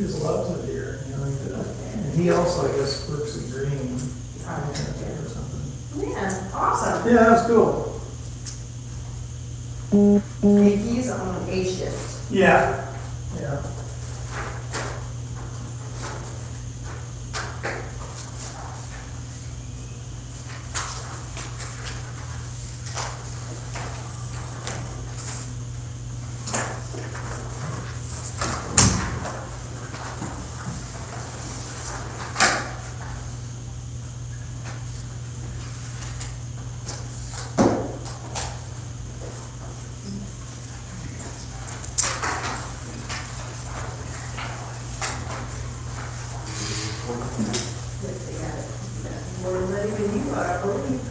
just loves it here, you know, and he also, I guess, works at Green or something. Yeah, awesome. Yeah, that's cool. He's on A shift. Yeah, yeah. More ready than you are, I believe.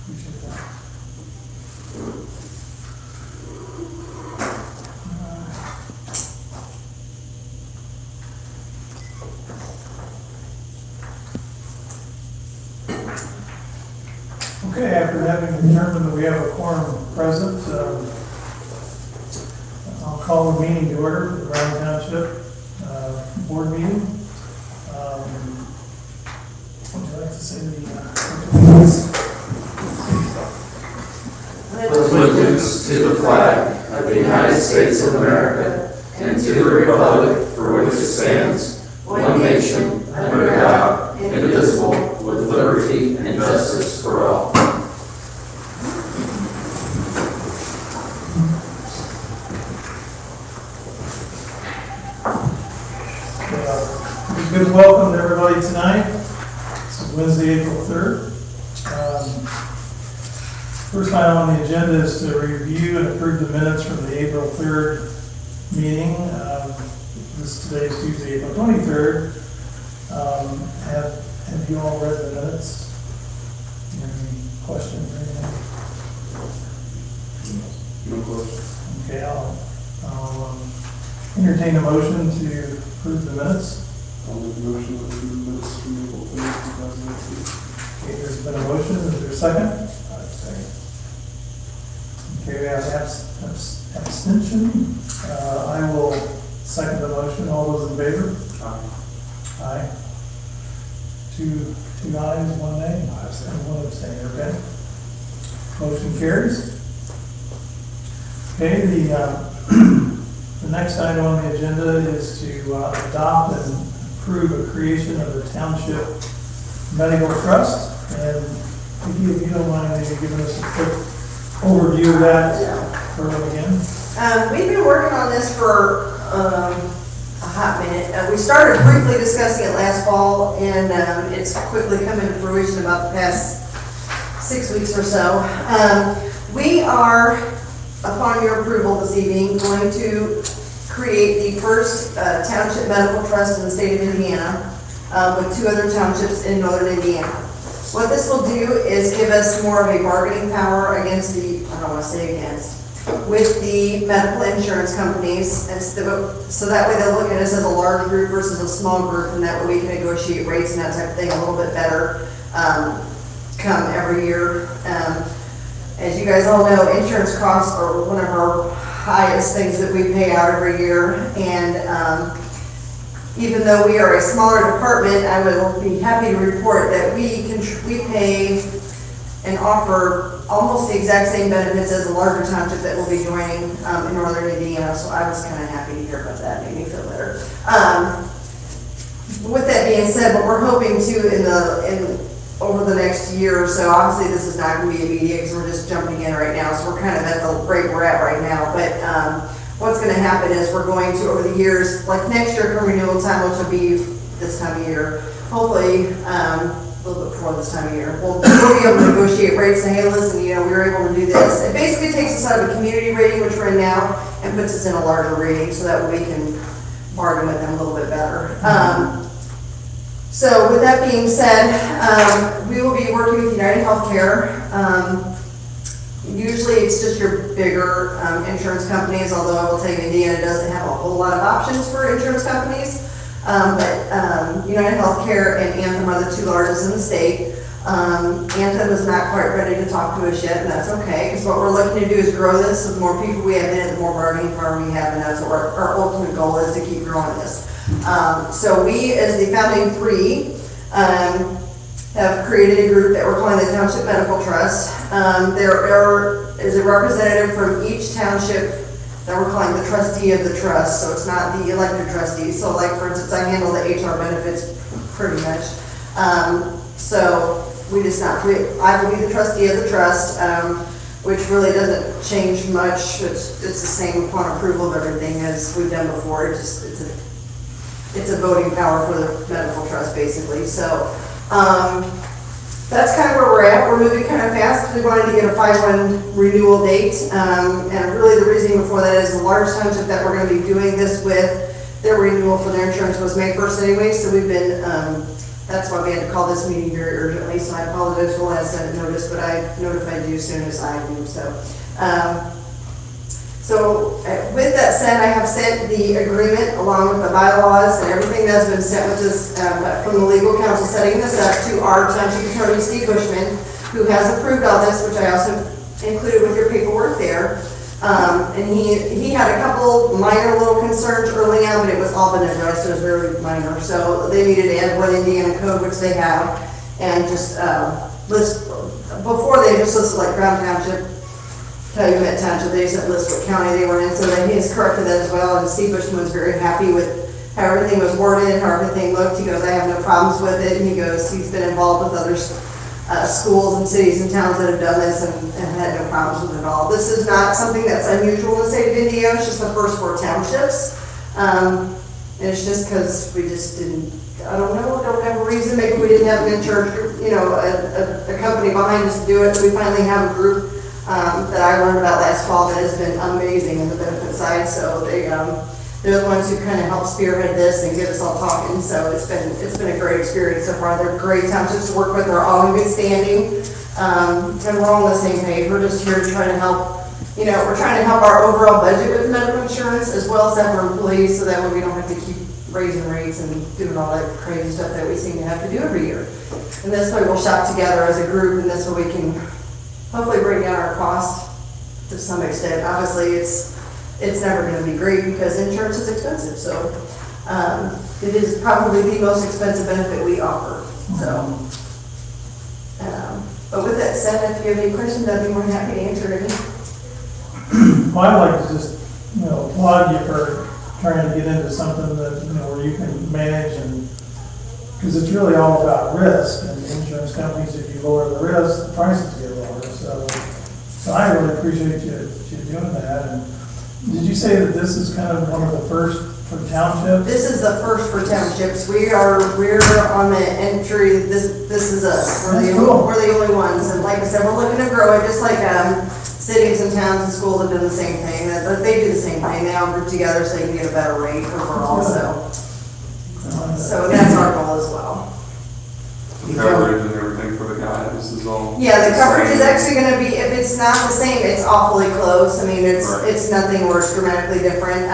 Appreciate that. Okay, after having determined that we have a quorum present, I'll call the meeting to order, the Brown Township Board meeting. Would you like to say the Allegiance to the flag of the United States of America and to the republic for which it stands, one nation, under God, indivisible, with liberty and justice for all. Good welcome to everybody tonight. This is Wednesday, April 3rd. First item on the agenda is to review and approve the minutes from the April 3rd meeting. Today's Tuesday, April 23rd. Have you all read the minutes? Any questions or anything? No question. Okay, I'll entertain a motion to approve the minutes. I'll make a motion to approve the minutes from April 3rd, 2019. Okay, there's been a motion. Is there a second? Second. Okay, we have abstention. I will second the motion. All those in favor? Aye. Aye. Two ayes, one nay, and one abstain, okay? Motion carries. Okay, the next item on the agenda is to adopt and approve a creation of the Township Medical Trust. And if you don't mind maybe giving us a quick overview of that for again. We've been working on this for a hot minute. We started briefly discussing it last fall, and it's quickly come into fruition about the past 6 weeks or so. We are, upon your approval this evening, going to create the first township medical trust in the state of Indiana, with 2 other townships in northern Indiana. What this will do is give us more of a bargaining power against I don't want to say against, with the medical insurance companies, and so that way they'll look at us as a large group versus a small group, and that way we can negotiate rates and that type of thing a little bit better come every year. As you guys all know, insurance costs are one of our highest things that we pay out every year, and even though we are a smaller department, I will be happy to report that we pay and offer almost the exact same benefits as a larger township that will be joining in northern Indiana. So I was kind of happy to hear about that. Made me feel better. With that being said, what we're hoping to over the next year or so. Obviously, this is not going to be immediate because we're just jumping in right now, so we're kind of at the rate we're at right now. But what's going to happen is we're going to, over the years, like next year come renewal time, which will be this time of year, hopefully a little bit before this time of year, we'll be able to negotiate rates and, hey, listen, we were able to do this. It basically takes us out of a community rating, which we're in now, and puts us in a larger rating so that we can bargain with them a little bit better. So with that being said, we will be working with United Healthcare. Usually it's just your bigger insurance companies, although I will tell you Indiana doesn't have a whole lot of options for insurance companies. But United Healthcare and Anthem are the two largest in the state. Anthem is not quite ready to talk to us yet, and that's okay, because what we're looking to do is grow this. The more people we have in it, the more bargaining power we have, and that's what our ultimate goal is, to keep growing this. So we, as the founding three, have created a group that we're calling the Township Medical Trust. There is a representative from each township that we're calling the trustee of the trust, so it's not the elected trustee. So like, for instance, I handle the HR benefits pretty much. So we just not, I will be the trustee of the trust, which really doesn't change much. It's the same upon approval of everything as we've done before. It's a voting power for the medical trust, basically. So that's kind of where we're at. We're moving kind of fast. We wanted to get a 5/1 renewal date, and really the reasoning before that is the large township that we're going to be doing this with, their renewal for their insurance was May 1st anyway. So we've been, that's why we had to call this meeting very urgently. So I apologize for last minute notice, but I notified you as soon as I knew. So with that said, I have sent the agreement along with the bylaws and everything that's been sent with this from the legal counsel setting this up to our township attorney, Steve Bushman, who has approved all this, which I also included with your paperwork there. And he had a couple minor little concerns early on, but it was all been addressed. It was very minor. So they needed to add one Indiana code, which they have, and just list, before they just listed like Crown Township, Calumet Township, they just list what county they were in, so that he has corrected that as well. And Steve Bushman was very happy with how everything was worded, how everything looked. He goes, I have no problems with it. And he goes, he's been involved with other schools and cities and towns that have done this and had no problems with it at all. This is not something that's unusual in the state of Indiana. It's just the first 4 townships. And it's just because we just didn't, I don't have a reason. Maybe we didn't have an insurance group, a company behind us to do it. We finally have a group that I learned about last fall that has been amazing in the benefit side. So they're the ones who kind of help spearhead this and get us all talking. So it's been a great experience so far. They're great townships to work with. They're all in good standing, and we're all on the same page. We're just here to try to help. We're trying to help our overall budget with medical insurance as well as have our employees, so that way we don't have to keep raising rates and doing all that crazy stuff that we seem to have to do every year. And this way we'll shop together as a group, and this way we can hopefully bring down our cost to some extent. Obviously, it's never going to be great because insurance is expensive. So it is probably the most expensive benefit we offer. So, but with that said, if you have any questions, I'd be more than happy to answer any. Well, I'd like to just, applaud you for trying to get into something that, where you can manage, and because it's really all about risk, and insurance companies, if you lower the risk, the prices get lower. So I really appreciate you doing that. And did you say that this is kind of one of the first for townships? This is the first for townships. We're on the entry. This is us. We're the only ones. And like I said, we're looking to grow it, just like cities and towns and schools have done the same thing. They do the same thing. They all group together so they can get a better rate overall. So that's our goal as well. The coverage and everything for the guys is all. Yeah, the coverage is actually going to be, if it's not the same, it's awfully close. I mean, it's nothing where it's dramatically different.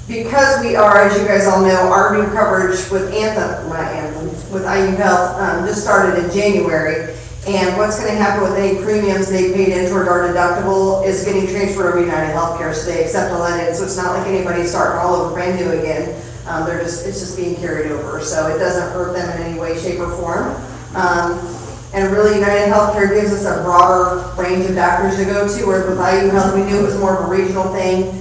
Because we are, as you guys all know, our new coverage with with IU Health just started in January. And what's going to happen with any premiums they paid in toward our deductible is getting transferred over to United Healthcare, so they accept all that in. So it's not like anybody starting all over brand new again. It's just being carried over, so it doesn't hurt them in any way, shape, or form. And really, United Healthcare gives us a broader range of doctors to go to, whereas with IU Health, we knew it was more of a regional thing.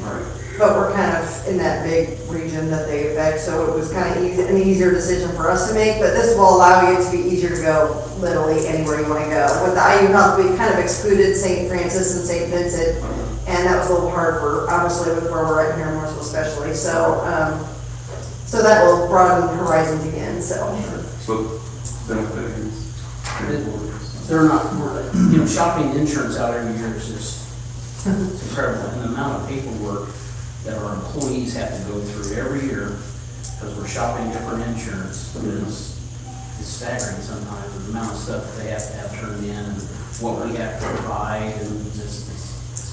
but we're kind of in that big region that they affect, so it was kind of an easier decision for us to make, but this will allow you to be easier to go literally anywhere you want to go. With the IU Health, we kind of excluded St. Francis and St. Vincent, and that was a little hard for, obviously, with where we're at here in Mooresville especially, so, so that will broaden horizons again, so. So benefiting. They're not, shopping insurance out every year is just, it's incredible. And the amount of paperwork that our employees have to go through every year, because we're shopping different insurance, is staggering sometimes, the amount of stuff that they have to have turned in, and what we have to provide, and it's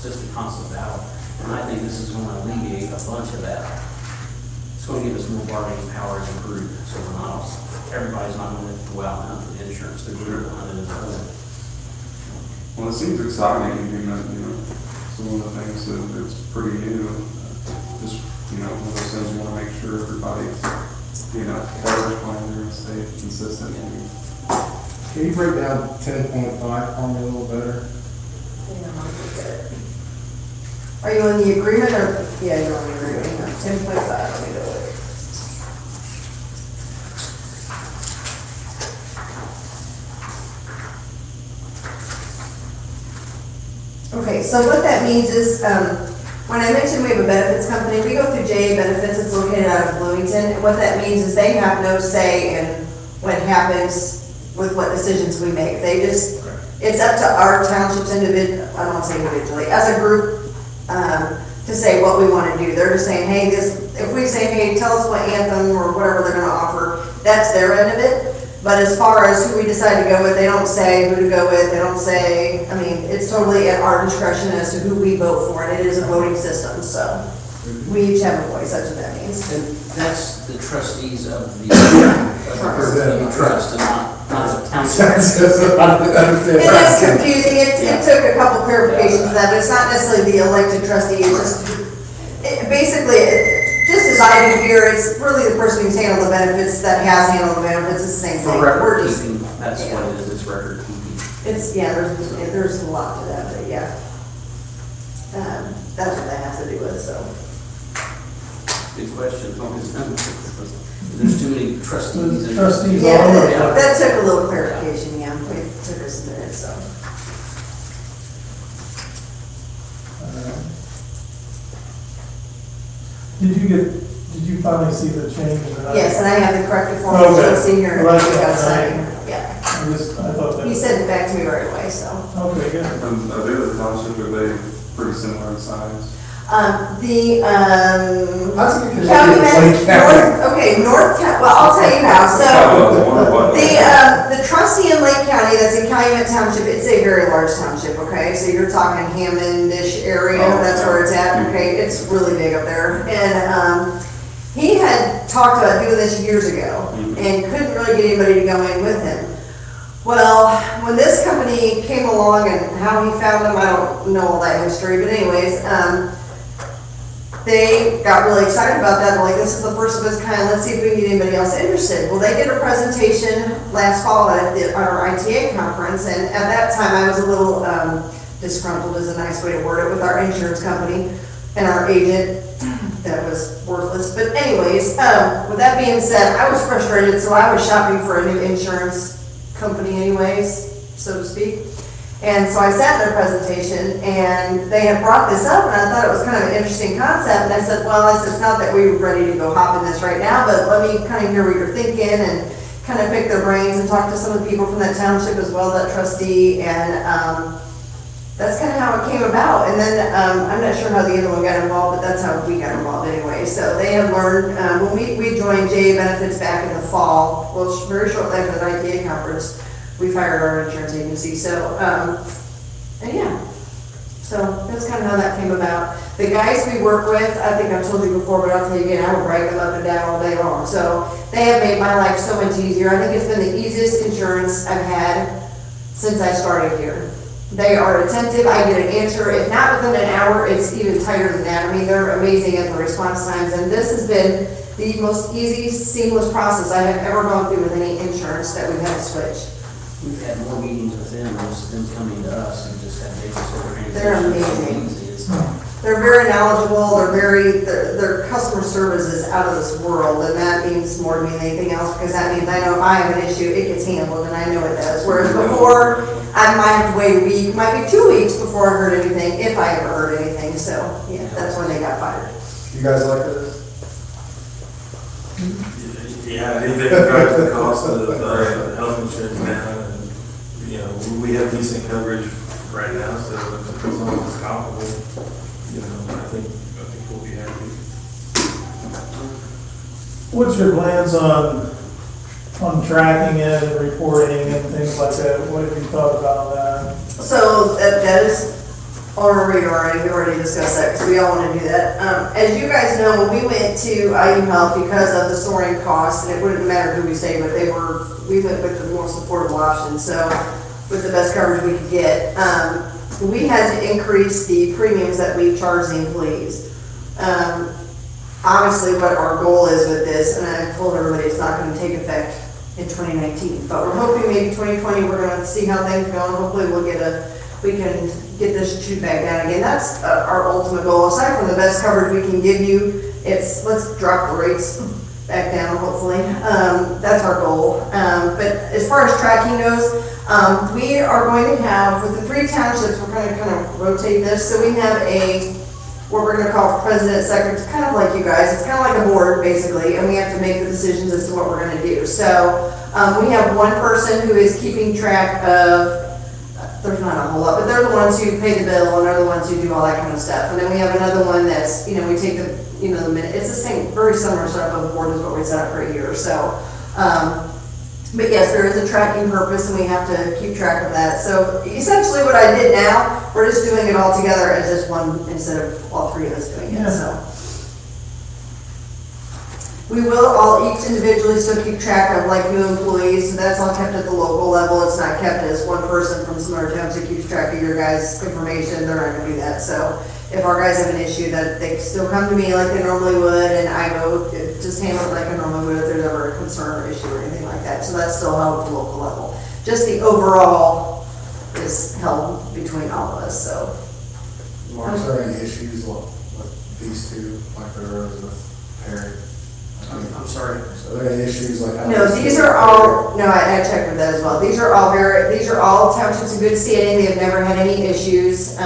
just a constant battle. And I think this is going to alleviate a bunch of that. It's going to give us more bargaining power as a group, so we're not, everybody's not going to go out and hunt for the insurance, they're going to hunt it as a whole. Well, it seems exciting, so one of the things that it's pretty new, just, one of those things you want to make sure everybody's, coverage plans are stay consistent. Can you break down 10.5 for me a little better? Are you on the agreement, or, yeah, you're on the agreement, 10.5, let me go with it. Okay, so what that means is, when I mentioned we have a benefits company, we go through JA Benefits, it's located out of Bloomington, and what that means is they have no say in what happens with what decisions we make. They just, it's up to our townships I don't want to say individually, as a group, to say what we want to do. They're just saying, hey, if we say, hey, tell us what anthem or whatever they're going to offer, that's their end of it. But as far as who we decide to go with, they don't say who to go with. They don't say, it's totally at our discretion as to who we vote for, and it is a voting system, so we each have a voice, that's what that means. And that's the trustees of the trust, and not the township. It is confusing, it took a couple clarifications of that, but it's not necessarily the elected trustee, it's just, just as I do here, it's really the person who's handled the benefits that has handled the benefits, it's the same thing. For record We're just- keeping, that's yeah. what it is, it's record keeping. It's, there's a lot to that, but yeah. That's what that has to do with, so. Good question. There's too many trustees. The trustees Yeah, all over. that took a little clarification, yeah, it took us a minute, so. Did you finally see the change? Yes, and I have the corrected form, Okay. so see here, Well, I that's yeah. I thought that. He sent it back to me right away, so. Okay, good. And are the other townships, are they pretty similar in size? The, That's a good county, connection. well, I'll tell you how, so. The trustee in Lake County, that's in Calumet Township, it's a very large township, okay? So you're talking Hammond-ish area, that's where it's at, okay? It's really big up there. And, he had talked about doing this years ago and couldn't really get anybody to go in with him. Well, when this company came along and how he found them, I don't know all that history, but anyways, they got really excited about that. They're like, this is the first of its kind. Let's see if we can get anybody else interested. Well, they did a presentation last fall at our ITA conference, and at that time I was a little disgruntled is a nice way to word it with our insurance company and our agent. That was worthless. But anyways, with that being said, I was frustrated, so I was shopping for a new insurance company anyways, so to speak. And so I sat in their presentation, and they had brought this up, and I thought it was kind of an interesting concept. And I said, well, it's not that we were ready to go hop in this right now, but let me kind of hear what you're thinking and kind of pick their brains and talk to some of the people from that township as well, that trustee, and that's kind of how it came about. And then I'm not sure how the other one got involved, but that's how we got involved anyway. So they have learned, when we joined JA Benefits back in the fall, well, very shortly after the ITA conference, we fired our insurance agency. So, and yeah, so that's kind of how that came about. The guys we work with, I think I've told you before, but I'll tell you again, I will brag them up and down all day long. So they have made my life so much easier. I think it's been the easiest insurance I've had since I started here. They are attentive. I get an answer. If not within an hour, it's even tighter than that. I mean, they're amazing at the response times. And this has been the most easy, seamless process I have ever gone through with any insurance that we've had to switch. We've had more meetings with them, than them coming to us and just have basic organizations. They're amazing. It's They're very knowledgeable, their customer service is out of this world, and that means more to me than anything else, because that means I know if I have an issue, it gets handled, and I know it does. Whereas before, I might have to wait a week, might be 2 weeks before I heard anything, if I ever heard anything, so, yeah, that's when they got fired. You guys like this? Yeah, anything that drives the cost of health insurance down, and, you know, we have decent coverage right now, so as long as it's comparable, you know, I think we'll be happy. What's your plans on tracking it and reporting and things like that? What have you thought about that? So that is on our radar, we already discussed that, because we all want to do that. As you guys know, when we went to IU Health because of the soaring costs, and it wouldn't matter who we stayed with, we went with the most affordable option, so with the best coverage we could get. We had to increase the premiums that we charge the employees. Obviously, what our goal is with this, and I told everybody it's not going to take effect in 2019, but we're hoping maybe 2020 we're going to see how things go, and hopefully we can get this chewed back down again. That's our ultimate goal. Aside from the best coverage we can give you, it's let's drop the rates back down, hopefully. That's our goal. But as far as tracking goes, we are going to have, with the 3 townships, we're going to kind of rotate this. So we have what we're going to call president, secretary, kind of like you guys. It's kind of like a board, basically, and we have to make the decisions as to what we're going to do. So we have one person who is keeping track of, there's not a whole lot, but they're the ones who pay the bill, and they're the ones who do all that kind of stuff. And then we have another one that's, you know, we take the minute. It's the same, very similar setup of the board as what we set up for a year. So, but yes, there is a tracking purpose, and we have to keep track of that. So essentially what I did now, we're just doing it all together as just one, instead of all 3 of us doing it, so. We will all each individually still keep track of like new employees, so that's all kept at the local level. It's not kept as one person from some other township keeps track of your guys' information. They're not gonna do that. So if our guys have an issue, that they still come to me like they normally would, and I go just handle it like I normally would if there's ever a concern or issue or anything like that. So that's still held at the local level. Just the overall is held between all of us, so. Mark, is there any issues with these 2, like there is with Perry? I'm sorry. So are there any issues like? No, these are all, no, I checked with that as well. These are all townships in good standing. They have never had any issues.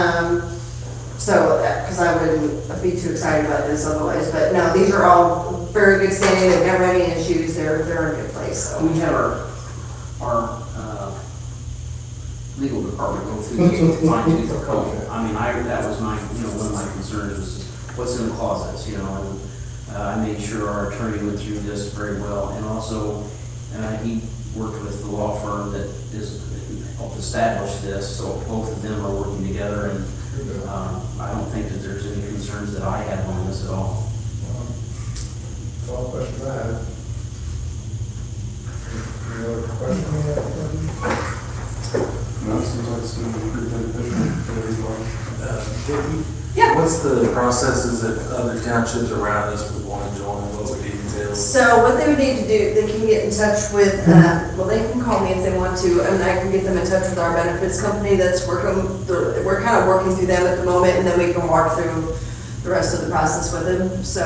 So, because I wouldn't be too excited about this otherwise, but no, these are all very good standing. They've never had any issues. They're in a good place, so. We had our legal department go through this with fine tooth comb. I mean, that was my, one of my concerns was what's in the closets, and I made sure our attorney went through this very well, and also he worked with the law firm that helped establish this, so both of them are working together, and I don't think that there's any concerns that I have on this at all. That's all the questions I have. Any other questions? No, it seems like it's going to be pretty beneficial for everybody. Yeah. What's the processes if other townships around us would want to join? What would be entailed? So what they would need to do, they can get in touch with, well, they can call me if they want to, and I can get them in touch with our benefits company that's working, we're kind of working through them at the moment, and then we can walk through the rest of the process with them. So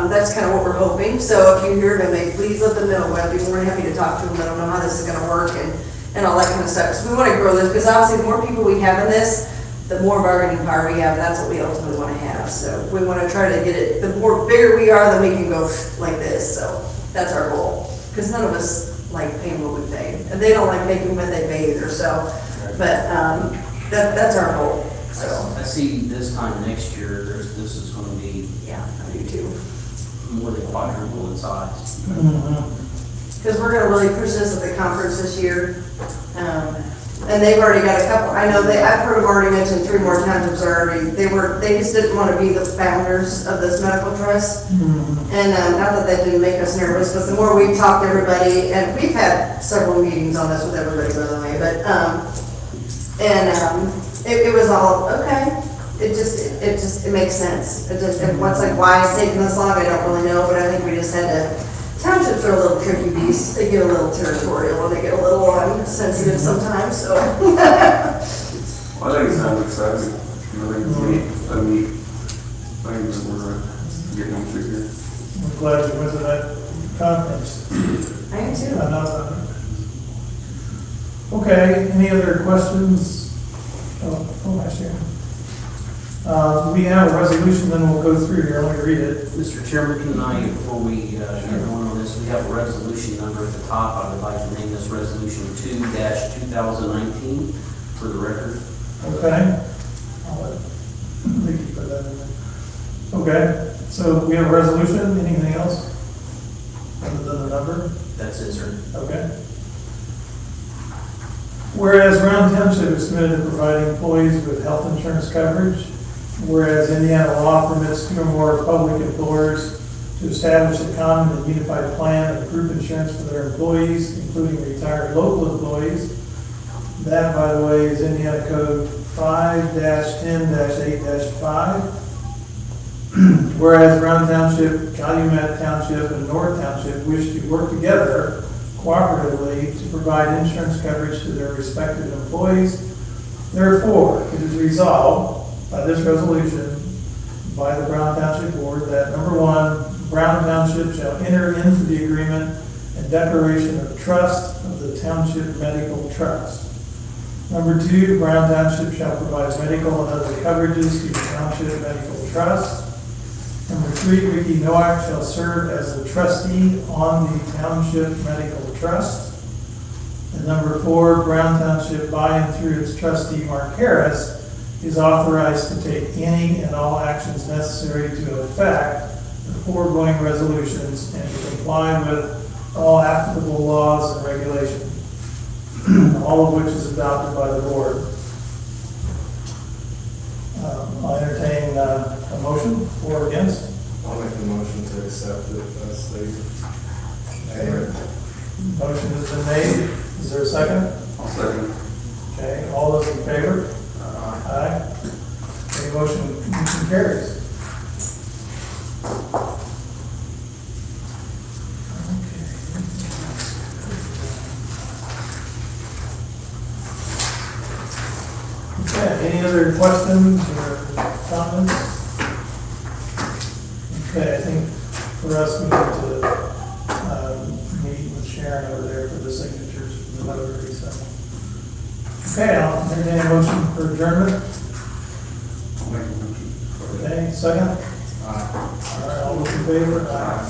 that's kind of what we're hoping. So if you hear them, please let them know. I'd be more than happy to talk to them, let them know how this is going to work and all that kind of stuff. So we want to grow this, because obviously the more people we have in this, the more bargaining power we have. That's what we ultimately want to have. So we want to try to get it, the more bigger we are, then we can go like this. So that's our goal, because none of us like paying what we pay, and they don't like making what they pay either. So, but that's our goal. So I see this time next year, this is going to be, yeah, I do too. more than quadruple in size. Because we're going to really push this at the conference this year. And they've already got a couple, I know I've heard them already mentioned 3 more townships already. They just didn't want to be the founders of this medical trust. And not that didn't make us nervous, but the more we talked to everybody, and we've had several meetings on this with everybody, by the way, but, it was all, okay. It makes sense. What's like, why it's taking this long, I don't really know, but I think we just had to. Townships are a little tricky beasts. They get a little territorial, and they get a little sensitive sometimes, so. Well, I think it sounds exciting. I think it's neat. things that we're getting into here. I'm glad you went to that conference. I am too. I'm not- Okay, any other questions? Actually. We have a resolution, then we'll go through here, let me read it. Mr. Chairman, can I, before we get going on this, we have a resolution number at the top. I would like to name this resolution 2-2019 for the record. Okay. I'll let Vicky put that in there. Okay, so we have a resolution, anything else? Other than the number? That's it, sir. Okay. Whereas Round Township is committed to providing employees with health insurance coverage, whereas Indiana law permits 2 or more public employers to establish a common and unified plan of group insurance for their employees, including retired local employees. That, by the way, is Indiana Code 5-10-8-5. Whereas Round Township, Calumet Township, and North Township wish to work together cooperatively to provide insurance coverage to their respective employees. Therefore, it is resolved by this resolution by the Brown Township Board that number 1, Brown Township shall enter into the agreement and declaration of trust of the Township Medical Trust. Number 2, Brown Township shall provide medical and other coverages to the Township Medical Trust. Number 3, Ricky Noack shall serve as the trustee on the Township Medical Trust. And number 4, Brown Township, by and through its trustee, Mark Harris, is authorized to take any and all actions necessary to effect the foregoing resolutions and to comply with all applicable laws and regulations, all of which is adopted by the board. I'll entertain a motion for or against. I'll make the motion to accept it as stated. Motion has been made. Is there a second? I'll second. Okay, all those in favor? Aye. Any motion carries. Okay, any other questions or comments? Okay, I think for us, we need to meet with Sharon over there for the signatures for the notary, so. Okay, I'll entertain a motion for adjournment. I'll make a motion. Okay, second? Aye. All right, all those in favor? Aye.